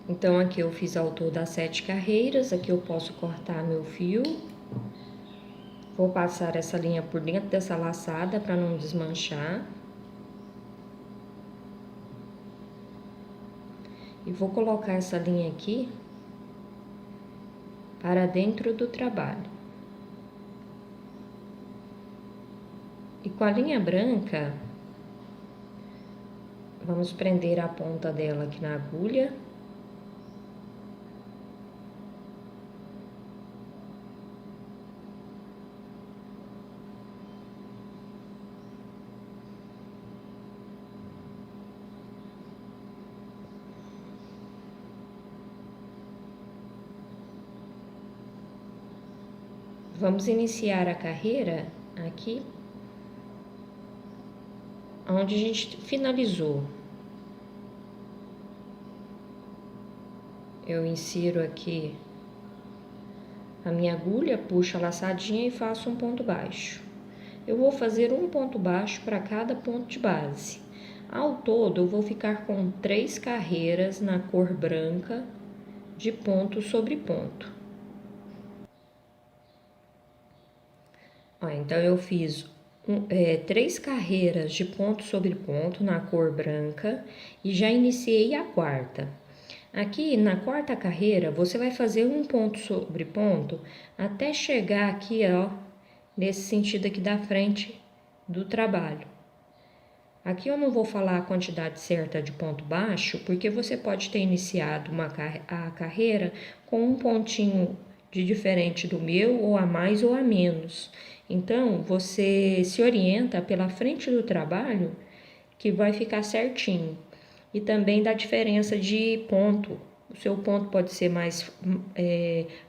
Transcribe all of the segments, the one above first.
Então, aqui eu fiz ao todo as 7 carreiras, aqui eu posso cortar meu fio. Vou passar essa linha por dentro dessa laçada para não desmanchar. E vou colocar essa linha aqui para dentro do trabalho. E com a linha branca, vamos prender a ponta dela aqui na agulha. Vamos iniciar a carreira aqui, onde a gente finalizou. Eu insiro aqui a minha agulha, puxo a laçadinha e faço um ponto baixo. Eu vou fazer um ponto baixo para cada ponto de base. Ao todo, eu vou ficar com 3 carreiras na cor branca de ponto sobre ponto. Ó, então, eu fiz 3 carreiras de ponto sobre ponto na cor branca e já iniciei a quarta. Aqui na quarta carreira, você vai fazer um ponto sobre ponto até chegar aqui, ó, nesse sentido aqui da frente do trabalho. Aqui eu não vou falar a quantidade certa de ponto baixo, porque você pode ter iniciado a carreira com um pontinho de diferente do meu, ou a mais ou a menos. Então, você se orienta pela frente do trabalho, que vai ficar certinho. E também da diferença de ponto. O seu ponto pode ser mais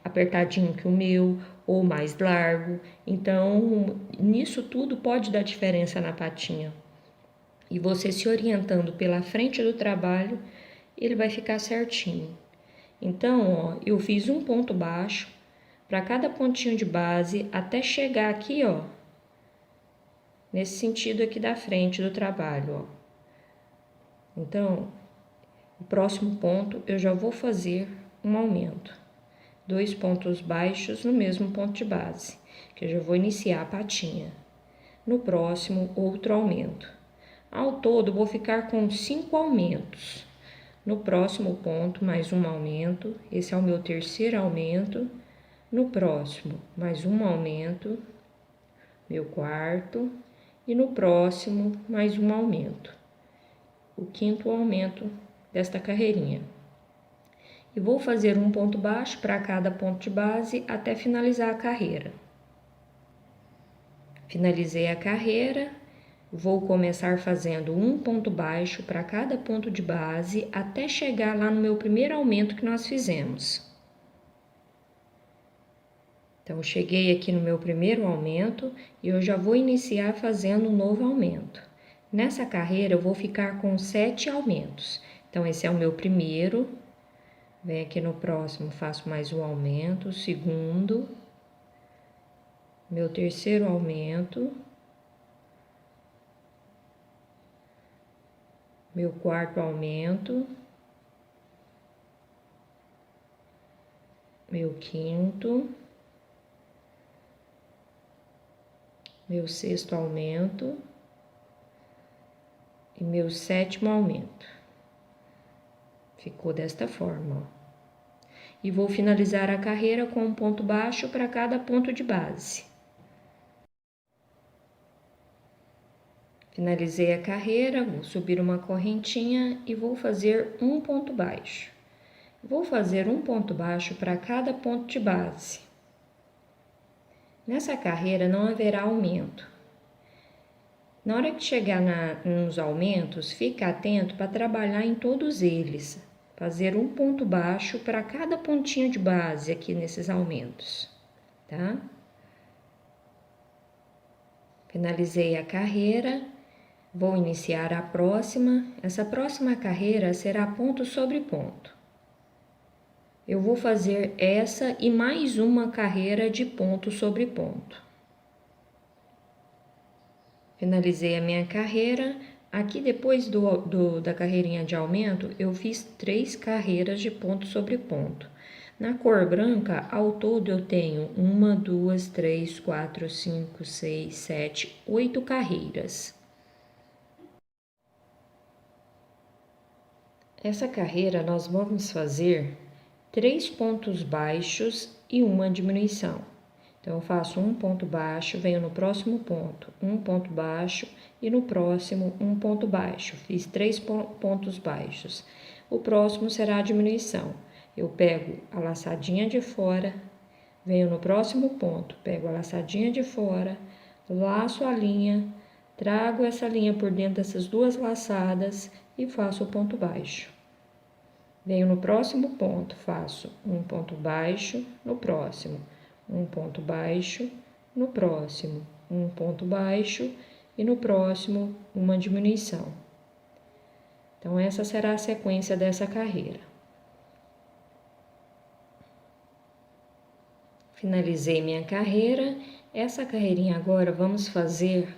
apertadinho que o meu, ou mais largo. Então, nisso tudo pode dar diferença na patinha. E você se orientando pela frente do trabalho, ele vai ficar certinho. Então, ó, eu fiz um ponto baixo para cada pontinho de base até chegar aqui, ó, nesse sentido aqui da frente do trabalho, ó. Então, o próximo ponto eu já vou fazer um aumento. 2 pontos baixos no mesmo ponto de base, que eu já vou iniciar a patinha. No próximo, outro aumento. Ao todo, vou ficar com 5 aumentos. No próximo ponto, mais um aumento. Esse é o meu terceiro aumento. No próximo, mais um aumento. Meu quarto. E no próximo, mais um aumento. O quinto aumento desta carreirinha. E vou fazer um ponto baixo para cada ponto de base até finalizar a carreira. Finalizei a carreira, vou começar fazendo um ponto baixo para cada ponto de base até chegar lá no meu primeiro aumento que nós fizemos. Então, cheguei aqui no meu primeiro aumento e eu já vou iniciar fazendo um novo aumento. Nessa carreira, eu vou ficar com 7 aumentos. Então, esse é o meu primeiro. Vem aqui no próximo, faço mais um aumento, segundo, meu terceiro aumento, meu quarto aumento, meu quinto, meu sexto aumento e meu sétimo aumento. Ficou desta forma, ó. E vou finalizar a carreira com um ponto baixo para cada ponto de base. Finalizei a carreira, vou subir uma correntinha e vou fazer um ponto baixo. Vou fazer um ponto baixo para cada ponto de base. Nessa carreira não haverá aumento. Na hora que chegar nos aumentos, fica atento para trabalhar em todos eles. Fazer um ponto baixo para cada pontinho de base aqui nesses aumentos, tá? Finalizei a carreira, vou iniciar a próxima. Essa próxima carreira será ponto sobre ponto. Eu vou fazer essa e mais uma carreira de ponto sobre ponto. Finalizei a minha carreira, Aqui, depois da carreirinha de aumento, eu fiz 3 carreiras de ponto sobre ponto. Na cor branca, ao todo, eu tenho 1, 2, 3, 4, 5, 6, 7, 8 carreiras. Essa carreira, nós vamos fazer 3 pontos baixos e uma diminuição. Então, eu faço um ponto baixo, venho no próximo ponto, um ponto baixo e no próximo um ponto baixo. Fiz 3 pontos baixos. O próximo será a diminuição. Eu pego a laçadinha de fora, venho no próximo ponto, pego a laçadinha de fora, laço a linha, trago essa linha por dentro dessas 2 laçadas e faço o ponto baixo. Venho no próximo ponto, faço um ponto baixo no próximo, um ponto baixo no próximo, um ponto baixo e no próximo uma diminuição. Então, essa será a sequência dessa carreira. Finalizei minha carreira. Essa carreirinha agora vamos fazer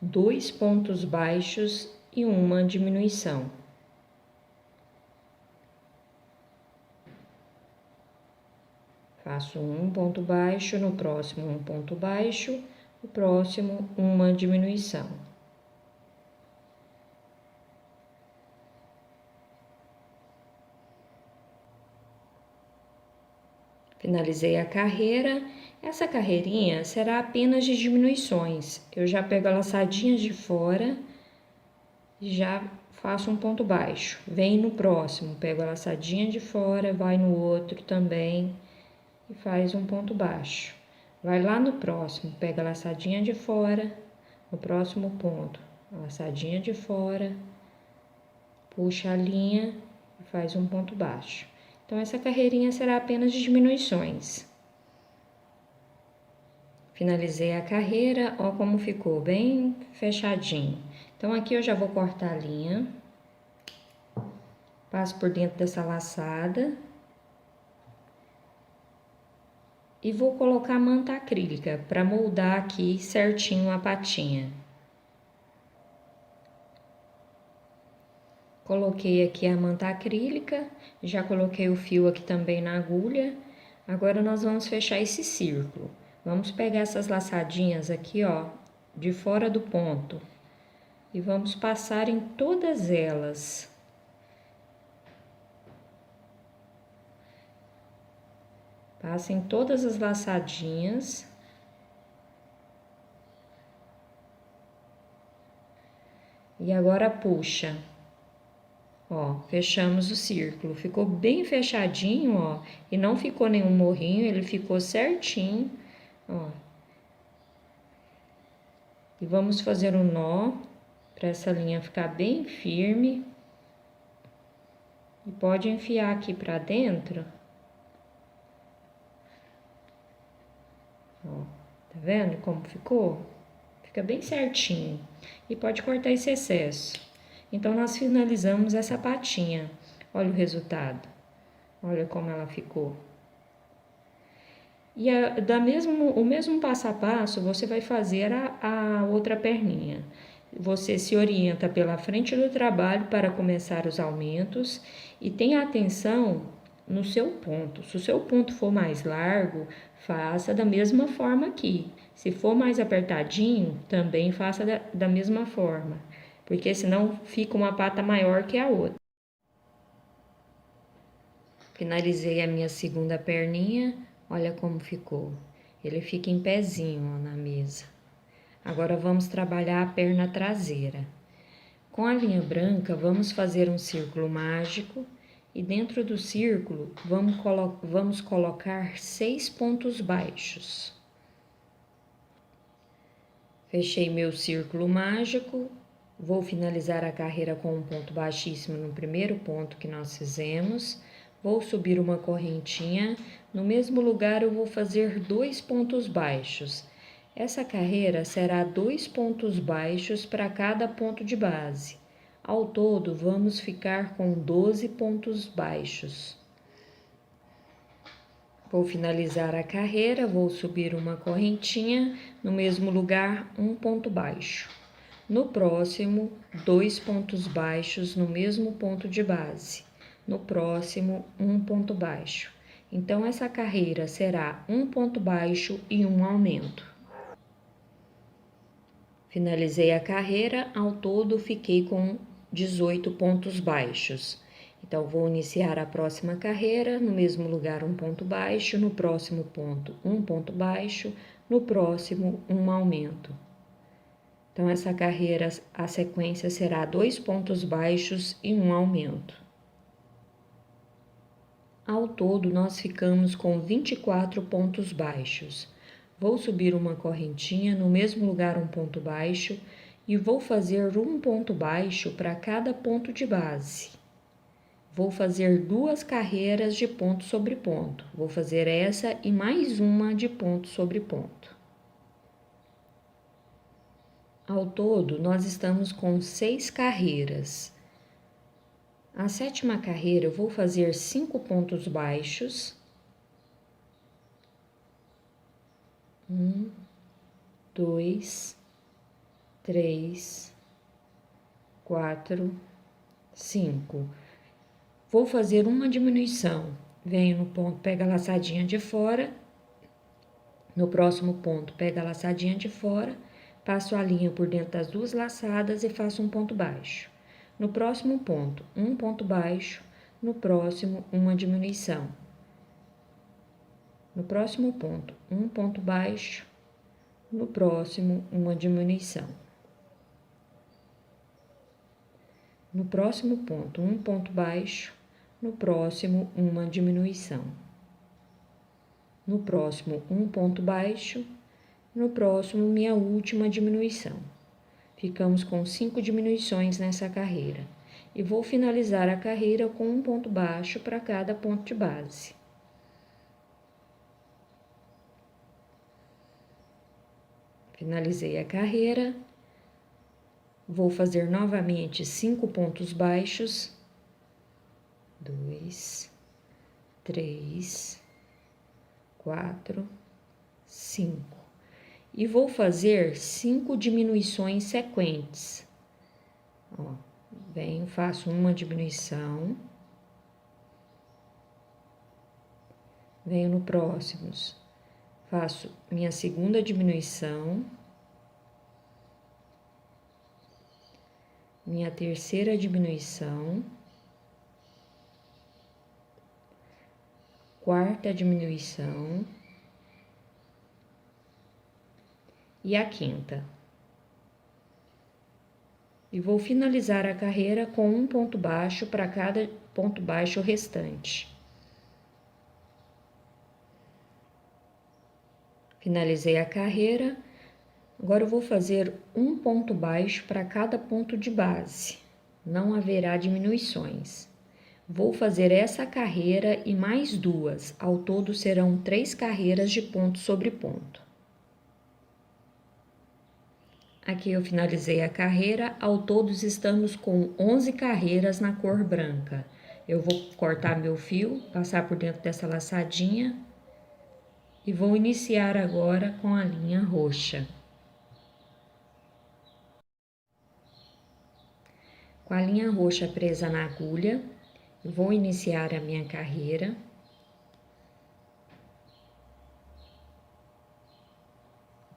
2 pontos baixos e uma diminuição. Faço um ponto baixo, no próximo um ponto baixo, no próximo uma diminuição. Finalizei a carreira. Essa carreirinha será apenas de diminuições. Eu já pego a laçadinha de fora e já faço um ponto baixo. Vem no próximo, pego a laçadinha de fora, vai no outro também e faz um ponto baixo. Vai lá no próximo, pega a laçadinha de fora, no próximo ponto, a laçadinha de fora, puxa a linha e faz um ponto baixo. Então, essa carreirinha será apenas de diminuições. Finalizei a carreira, ó como ficou, bem fechadinho. Então, aqui eu já vou cortar a linha, passo por dentro dessa laçada e vou colocar manta acrílica para moldar aqui certinho a patinha. Coloquei aqui a manta acrílica, já coloquei o fio aqui também na agulha. Agora, nós vamos fechar esse círculo. Vamos pegar essas laçadinhas aqui, ó, de fora do ponto. E vamos passar em todas elas. Passa em todas as laçadinhas. E agora puxa. Ó, fechamos o círculo, ficou bem fechadinho, ó, e não ficou nenhum morrinho, ele ficou certinho, ó. E vamos fazer um nó para essa linha ficar bem firme. E pode enfiar aqui para dentro. Ó, tá vendo como ficou? Fica bem certinho. E pode cortar esse excesso. Então, nós finalizamos essa patinha. Olha o resultado. Olha como ela ficou. E o mesmo passo a passo, você vai fazer a outra perninha. Você se orienta pela frente do trabalho para começar os aumentos e tenha atenção no seu ponto. Se o seu ponto for mais largo, faça da mesma forma aqui. Se for mais apertadinho, também faça da mesma forma, porque senão fica uma pata maior que a outra. Finalizei a minha segunda perninha, olha como ficou. Ele fica em pezinho, ó, na mesa. Agora, vamos trabalhar a perna traseira. Com a linha branca, vamos fazer um círculo mágico e dentro do círculo, vamos colocar 6 pontos baixos. Fechei meu círculo mágico. Vou finalizar a carreira com um ponto baixíssimo no primeiro ponto que nós fizemos. Vou subir uma correntinha. No mesmo lugar, eu vou fazer 2 pontos baixos. Essa carreira será 2 pontos baixos para cada ponto de base. Ao todo, vamos ficar com 12 pontos baixos. Vou finalizar a carreira, vou subir uma correntinha, no mesmo lugar, um ponto baixo. No próximo, 2 pontos baixos no mesmo ponto de base. No próximo, um ponto baixo. Então, essa carreira será um ponto baixo e um aumento. Finalizei a carreira, ao todo fiquei com 18 pontos baixos. Então, vou iniciar a próxima carreira, no mesmo lugar um ponto baixo, no próximo ponto um ponto baixo, no próximo um aumento. Então, essa carreira, a sequência será 2 pontos baixos e um aumento. Ao todo, nós ficamos com 24 pontos baixos. Vou subir uma correntinha, no mesmo lugar um ponto baixo, e vou fazer um ponto baixo para cada ponto de base. Vou fazer 2 carreiras de ponto sobre ponto. Vou fazer essa e mais uma de ponto sobre ponto. Ao todo, nós estamos com 6 carreiras. A 7ª carreira, eu vou fazer 5 pontos baixos. 1, 2, 3, 4, 5. Vou fazer uma diminuição. Venho no ponto, pego a laçadinha de fora. No próximo ponto, pego a laçadinha de fora, passo a linha por dentro das 2 laçadas e faço um ponto baixo. No próximo ponto, um ponto baixo. No próximo, uma diminuição. No próximo ponto, um ponto baixo. No próximo, uma diminuição. No próximo ponto, um ponto baixo. No próximo, uma diminuição. No próximo, um ponto baixo. No próximo, minha última diminuição. Ficamos com 5 diminuições nessa carreira. E vou finalizar a carreira com um ponto baixo para cada ponto de base. Finalizei a carreira. Vou fazer novamente 5 pontos baixos. 2, 3, 4, 5. E vou fazer 5 diminuições sequentes. Ó, venho, faço uma diminuição. Venho no próximo, faço minha segunda diminuição. Minha terceira diminuição. Quarta diminuição. E a quinta. E vou finalizar a carreira com um ponto baixo para cada ponto baixo restante. Finalizei a carreira. Agora eu vou fazer um ponto baixo para cada ponto de base. Não haverá diminuições. Vou fazer essa carreira e mais 2. Ao todo serão 3 carreiras de ponto sobre ponto. Aqui eu finalizei a carreira, ao todo estamos com 11 carreiras na cor branca. Eu vou cortar meu fio, passar por dentro dessa laçadinha e vou iniciar agora com a linha roxa. Com a linha roxa presa na agulha, vou iniciar a minha carreira.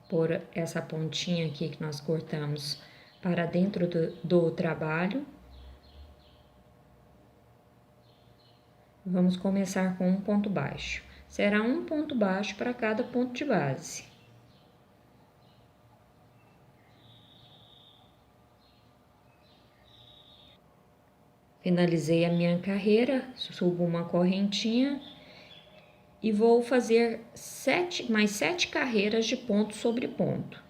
Por essa pontinha aqui que nós cortamos para dentro do trabalho. Vamos começar com um ponto baixo. Será um ponto baixo para cada ponto de base. Finalizei a minha carreira, subo uma correntinha e vou fazer mais 7 carreiras de ponto sobre ponto.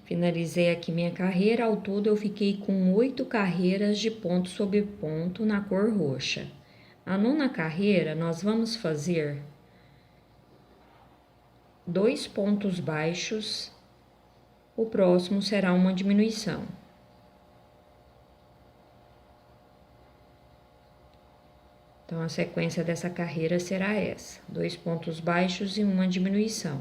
Finalizei aqui minha carreira, ao todo eu fiquei com 8 carreiras de ponto sobre ponto na cor roxa. A 9ª carreira, nós vamos fazer 2 pontos baixos, o próximo será uma diminuição. Então, a sequência dessa carreira será essa: 2 pontos baixos e uma diminuição.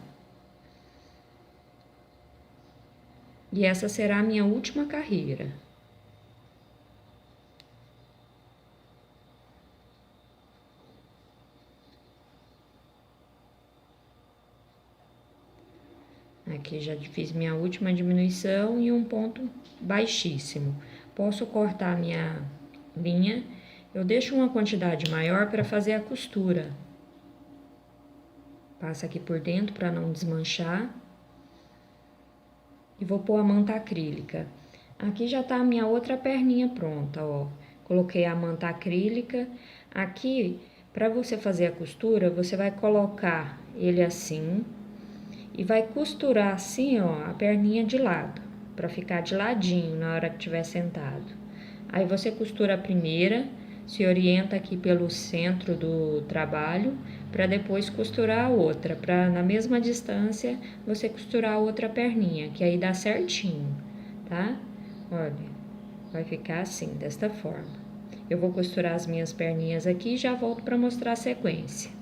E essa será a minha última carreira. Aqui já fiz minha última diminuição e um ponto baixíssimo. Posso cortar a minha linha. Eu deixo uma quantidade maior para fazer a costura. Passa aqui por dentro para não desmanchar. E vou pôr a manta acrílica. Aqui já tá a minha outra perninha pronta, ó. Coloquei a manta acrílica. Aqui, para você fazer a costura, você vai colocar ele assim e vai costurar assim, ó, a perninha de lado, para ficar de ladinho na hora que estiver sentado. Aí você costura a primeira, se orienta aqui pelo centro do trabalho, para depois costurar a outra, para na mesma distância você costurar a outra perninha, que aí dá certinho, tá? Olha, vai ficar assim, desta forma. Eu vou costurar as minhas perninhas aqui e já volto para mostrar a sequência.